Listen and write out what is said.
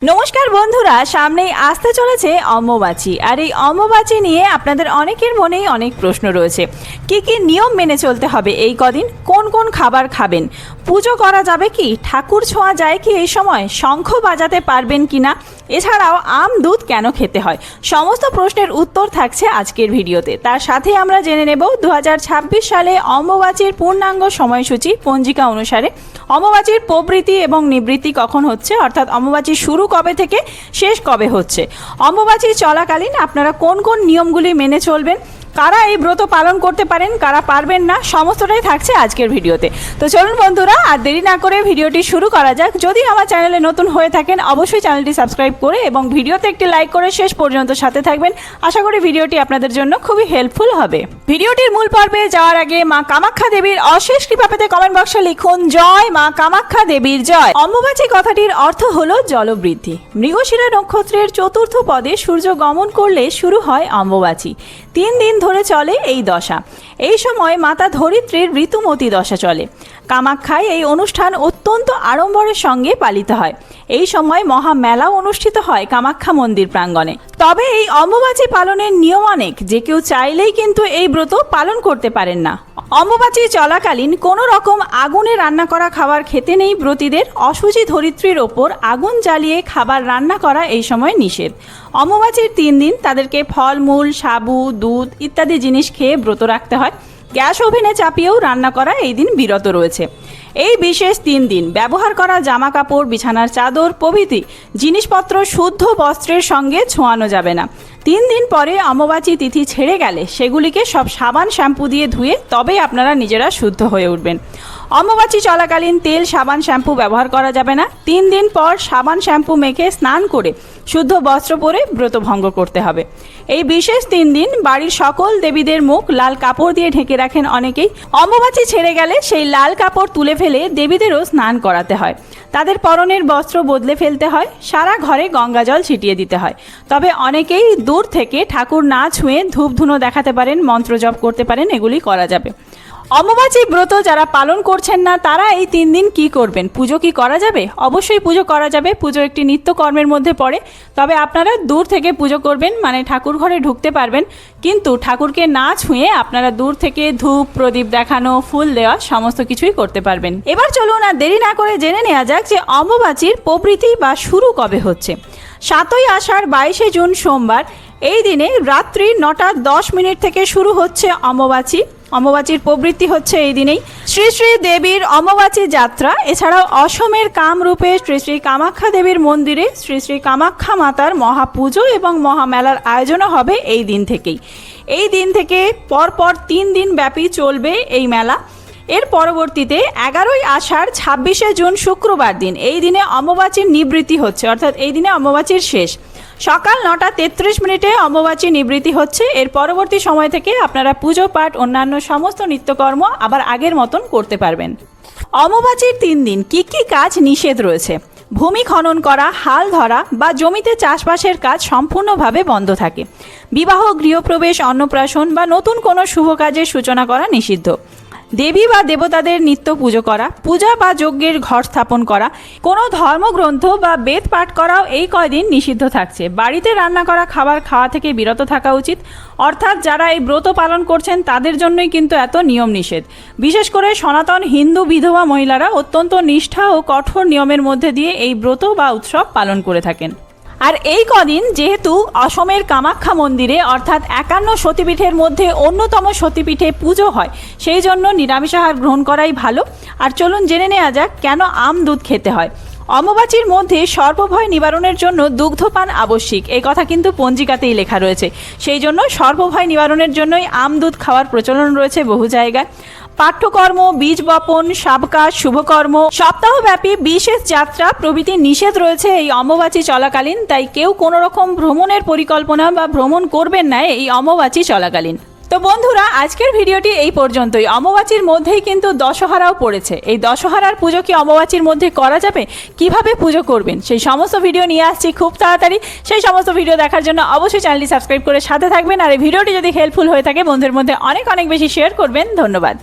নমস্কার বন্ধুরা, সামনেই আসতে চলেছে অম্বুবাচী। আর এই অম্বুবাচী নিয়ে আপনাদের অনেকের মনেই অনেক প্রশ্ন রয়েছে। কি কি নিয়ম মেনে চলতে হবে এই কদিন, কোন কোন খাবার খাবেন, পুজো করা যাবে কি, ঠাকুর ছোঁয়া যায় কি এই সময়, শঙ্খ বাজাতে পারবেন কিনা, এছাড়াও আম দুধ কেন খেতে হয়, সমস্ত প্রশ্নের উত্তর থাকছে আজকের ভিডিওতে। তার সাথে আমরা জেনে নেব 2026 সালে অম্বুবাচীর পূর্ণাঙ্গ সময়সূচি পঞ্জিকা অনুসারে অম্বুবাচীর প্রবৃত্তি এবং নিবৃত্তি কখন হচ্ছে, অর্থাৎ অম্বুবাচী শুরু কবে থেকে শেষ কবে হচ্ছে, অম্বুবাচী চলাকালীন আপনারা কোন কোন নিয়মগুলি মেনে চলবেন, কারা এই ব্রত পালন করতে পারেন, কারা পারবেন না, সমস্তটাই থাকছে আজকের ভিডিওতে। তো চলুন বন্ধুরা, আর দেরি না করে ভিডিওটি শুরু করা যাক। যদি আমার চ্যানেলে নতুন হয়ে থাকেন অবশ্যই চ্যানেলটি সাবস্ক্রাইব করে এবং ভিডিওতে একটি লাইক করে শেষ পর্যন্ত সাথে থাকবেন। আশা করি ভিডিওটি আপনাদের জন্য খুবই হেল্পফুল হবে। ভিডিওটির মূল পর্বে যাওয়ার আগে মা কামাখ্যা দেবীর অশেষ কৃপা পেতে কমেন্ট বক্সে লিখুন জয় মা কামাখ্যা দেবীর জয়। অম্বুবাচী কথাটির অর্থ হলো জলবৃদ্ধি। মৃগশিরা নক্ষত্রের চতুর্থ পদে সূর্য গমন করলে শুরু হয় অম্বুবাচী। 3 দিন ধরে চলে এই দশা। এই সময় মাতা ধরিত্রীর ঋতুমতী দশা চলে। কামাখ্যায় এই অনুষ্ঠান অত্যন্ত আড়ম্বরের সঙ্গে পালিত হয়। এই সময় মহা মেলাও অনুষ্ঠিত হয় কামাখ্যা মন্দির প্রাঙ্গণে। তবে এই অম্বুবাচী পালনের নিয়ম অনেক, যে কেউ চাইলেই কিন্তু এই ব্রত পালন করতে পারেন না। অম্বুবাচী চলাকালীন কোনো রকম আগুনে রান্না করা খাবার খেতে নেই ব্রতীদের। অশুচি ধরিত্রীর ওপর আগুন জ্বালিয়ে খাবার রান্না করা এই সময় নিষেধ। অম্বুবাচীর 3 দিন তাদেরকে ফলমূল, সাবু, দুধ ইত্যাদি জিনিস খেয়ে ব্রত রাখতে হয়। গ্যাস ওভেনে চাপিয়েও রান্না করা এই দিন বিরত রয়েছে। এই বিশেষ 3 দিন ব্যবহার করা জামা কাপড়, বিছানার চাদর প্রভৃতি জিনিসপত্র শুদ্ধ বস্ত্রের সঙ্গে ছোঁয়ানো যাবে না। 3 দিন পরে অম্বুবাচী তিথি ছেড়ে গেলে সেগুলিকে সব সাবান শ্যাম্পু দিয়ে ধুয়ে তবেই আপনারা নিজেরা শুদ্ধ হয়ে উঠবেন। অম্বুবাচী চলাকালীন তেল, সাবান, শ্যাম্পু ব্যবহার করা যাবে না। 3 দিন পর সাবান শ্যাম্পু মেখে স্নান করে শুদ্ধ বস্ত্র পরে ব্রত ভঙ্গ করতে হবে। এই বিশেষ 3 দিন বাড়ির সকল দেবীদের মুখ লাল কাপড় দিয়ে ঢেকে রাখেন অনেকেই। অম্বুবাচী ছেড়ে গেলে সেই লাল কাপড় তুলে ফেলে দেবীদেরও স্নান করাতে হয়। তাদের পরনের বস্ত্র বদলে ফেলতে হয়। সারা ঘরে গঙ্গা জল ছিটিয়ে দিতে হয়। তবে অনেকেই দূর থেকে ঠাকুর না ছুঁয়ে ধূপ ধুনো দেখাতে পারেন, মন্ত্র জপ করতে পারেন, এগুলি করা যাবে। অম্বুবাচী ব্রত যারা পালন করছেন না তারা এই 3 দিন কি করবেন, পুজো কি করা যাবে? অবশ্যই পুজো করা যাবে। পুজো একটি নিত্যকর্মের মধ্যে পড়ে। তবে আপনারা দূর থেকে পুজো করবেন, মানে ঠাকুর ঘরে ঢুকতে পারবেন, কিন্তু ঠাকুরকে না ছুঁয়ে আপনারা দূর থেকে ধূপ, প্রদীপ দেখানো, ফুল দেওয়া সমস্ত কিছুই করতে পারবেন। এবার চলুন আর দেরি না করে জেনে নেওয়া যাক যে অম্বুবাচীর প্রবৃত্তি বা শুরু কবে হচ্ছে। 7ই আষাঢ় 22শে জুন সোমবার এই দিনে রাত্রি 9টা 10 মিনিট থেকে শুরু হচ্ছে অম্বুবাচী। অম্বুবাচীর প্রবৃত্তি হচ্ছে এই দিনেই। শ্রী শ্রী দেবীর অম্বুবাচী যাত্রা, এছাড়াও অসমের কামরূপে শ্রী শ্রী কামাখ্যা দেবীর মন্দিরে শ্রী শ্রী কামাখ্যা মাতার মহাপুজো এবং মহামেলার আয়োজনও হবে এই দিন থেকেই। এই দিন থেকে পরপর 3 দিন ব্যাপী চলবে এই মেলা। এর পরবর্তীতে 11ই আষাঢ় 26শে জুন শুক্রবার দিন এই দিনে অম্বুবাচীর নিবৃত্তি হচ্ছে, অর্থাৎ এই দিনে অম্বুবাচীর শেষ। সকাল 9টা 33 মিনিটে অম্বুবাচী নিবৃত্তি হচ্ছে। এর পরবর্তী সময় থেকে আপনারা পুজো পাঠ অন্যান্য সমস্ত নিত্যকর্ম আবার আগের মতন করতে পারবেন। অম্বুবাচীর 3 দিন কি কি কাজ নিষেধ রয়েছে? ভূমি খনন করা, হাল ধরা বা জমিতে চাষবাসের কাজ সম্পূর্ণভাবে বন্ধ থাকে। বিবাহ, গৃহপ্রবেশ, অন্নপ্রাশন বা নতুন কোনো শুভ কাজের সূচনা করা নিষিদ্ধ। দেবী বা দেবতাদের নিত্য পুজো করা, পূজা বা যজ্ঞের ঘর স্থাপন করা, কোনো ধর্মগ্রন্থ বা বেদ পাঠ করাও এই কয়দিন নিষিদ্ধ থাকছে। বাড়িতে রান্না করা খাবার খাওয়া থেকে বিরত থাকা উচিত। অর্থাৎ যারা এই ব্রত পালন করছেন তাদের জন্যই কিন্তু এত নিয়ম নিষেধ। বিশেষ করে সনাতন হিন্দু বিধবা মহিলারা অত্যন্ত নিষ্ঠা ও কঠোর নিয়মের মধ্যে দিয়ে এই ব্রত বা উৎসব পালন করে থাকেন। আর এই কদিন যেহেতু অসমের কামাখ্যা মন্দিরে অর্থাৎ 51 সতীপীঠের মধ্যে অন্যতম সতীপীঠে পুজো হয়, সেই জন্য নিরামিষ আহার গ্রহণ করাই ভালো। আর চলুন জেনে নেওয়া যাক কেন আম দুধ খেতে হয়। অম্বুবাচীর মধ্যে সর্পভয় নিবারণের জন্য দুগ্ধপান আবশ্যিক, এই কথা কিন্তু পঞ্জিকাতেই লেখা রয়েছে। সেই জন্য সর্পভয় নিবারণের জন্যই আম দুধ খাওয়ার প্রচলন রয়েছে বহু জায়গায়। পাঠ্যকর্ম, বীজ বপন, সাবকাশ, শুভকর্ম, সপ্তাহব্যাপী বিশেষ যাত্রা প্রভৃতি নিষেধ রয়েছে এই অম্বুবাচী চলাকালীন। তাই কেউ কোনো রকম ভ্রমণের পরিকল্পনা বা ভ্রমণ করবেন না এই অম্বুবাচী চলাকালীন। তো বন্ধুরা, আজকের ভিডিওটি এই পর্যন্তই। অম্বুবাচীর মধ্যেই কিন্তু দশহরাও পড়েছে। এই দশহরার পুজো কি অম্বুবাচীর মধ্যে করা যাবে? কিভাবে পুজো করবেন সেই সমস্ত ভিডিও নিয়ে আসছি খুব তাড়াতাড়ি। সেই সমস্ত ভিডিও দেখার জন্য অবশ্যই চ্যানেলটি সাবস্ক্রাইব করে সাথে থাকবেন। আর এই ভিডিওটি যদি হেল্পফুল হয়ে থাকে বন্ধুদের মধ্যে অনেক অনেক বেশি শেয়ার করবেন। ধন্যবাদ।